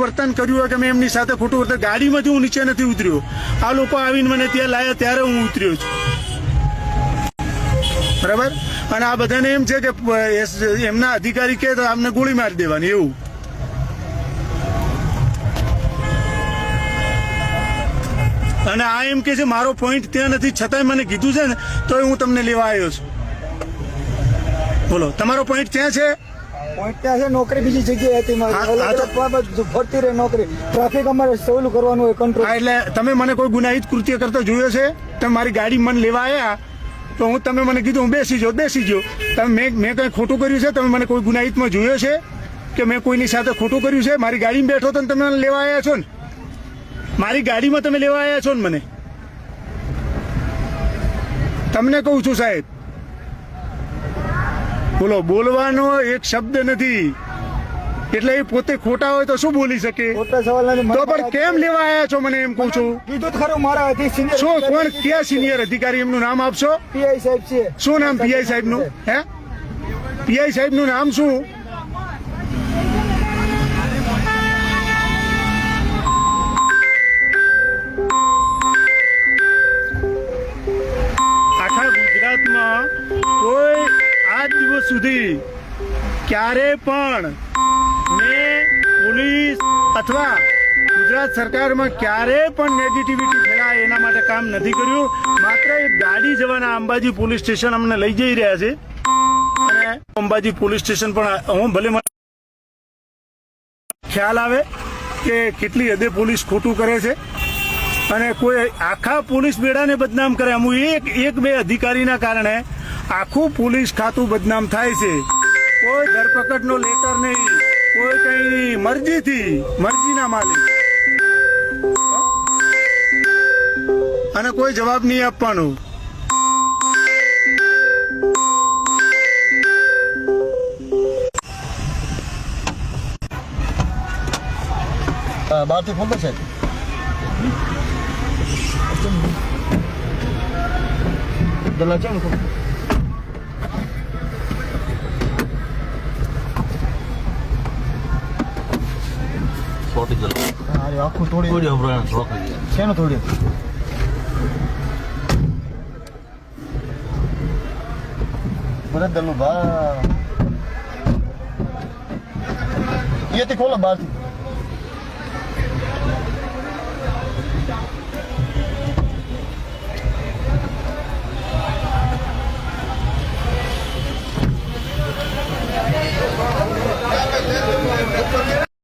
વર્તન કર્યું હોય કે મેં એમની સાથે ખોટું વર્તન, ગાડીમાંથી હું નીચે નથી ઉતર્યો, આ લોકો આવીને મને ત્યાં લાયા ત્યારે હું ઉતર્યો છું, બરાબર. અને આ બધાને એમ છે કે એમના અધિકારી કે તો આમને ગોળી મારી દેવાની એવું. અને આ એમ કે છે મારો પોઈન્ટ ત્યાં નથી, છતાંય મને કીધું છે ને તો હું તમને લેવા આવ્યો છું. બોલો, તમારો પોઈન્ટ ક્યાં છે? પોઈન્ટ ત્યાં છે, નોકરી બીજી જગ્યાએ હતી મારી, ફરતી રહે નોકરી, ટ્રાફિક અમારે સહેલું કરવાનું હોય, કંટ્રોલ. એટલે તમે મને કોઈ ગુનાહિત કૃત્ય કરતો જોયો છે? તમે મારી ગાડી મને લેવા આવ્યા તો તમે મને કીધું હું બેસી જાઓ. તમે મેં કંઈ ખોટું કર્યું છે? તમે મને કોઈ ગુનાહિતમાં જોયો છે કે મેં કોઈની સાથે ખોટું કર્યું છે? મારી ગાડીમાં બેઠો તો તમે મને લેવા આવ્યા છો ને, મારી ગાડીમાં તમે લેવા આવ્યા છો ને મને. તમને કહું છું સાહેબ, બોલો, બોલવાનો એક શબ્દ નથી, એટલે એ પોતે ખોટા હોય તો શું બોલી શકે? તો પણ કેમ લેવા આવ્યા છો મને એમ કહું છું. કીધું તો ખરું મારા શું, કોણ, ક્યાં સિનિયર અધિકારી, એમનું નામ આપશો? પીઆઈ સાહેબ છે. શું નામ પીઆઈ સાહેબ નું? હે, પીઆઈ સાહેબ નું નામ શું? આખા ગુજરાતમાં કોઈ આજ દિવસ સુધી ક્યારે પણ મેં પોલીસ અથવા ગુજરાત સરકારમાં ક્યારે પણ નેગેટિવિટી ફેલાય એના માટે કામ નથી કર્યું. માત્ર એક ગાડી જવાના અંબાજી પોલીસ સ્ટેશન અમને લઈ જઈ રહ્યા છે, અને અંબાજી પોલીસ સ્ટેશન પણ હું ભલે મને ખ્યાલ આવે કે કેટલી હદે પોલીસ ખોટું કરે છે, અને કોઈ આખા પોલીસ બેડાને બદનામ કરે. અમુક એક બે અધિકારીના કારણે આખું પોલીસ ખાતું બદનામ થાય છે. કોઈ ધરપકડનો લેટર નહીં, કોઈ કઈ મરજીના માલિક, અને કોઈ જવાબ નહીં આપવાનો. બહારથી ખબર છે દલા છે ને છોટી જલો આખું તોડી હમણાં છે ને થોડી ભરત દલનું ભા એથી ખોલો બહારથી.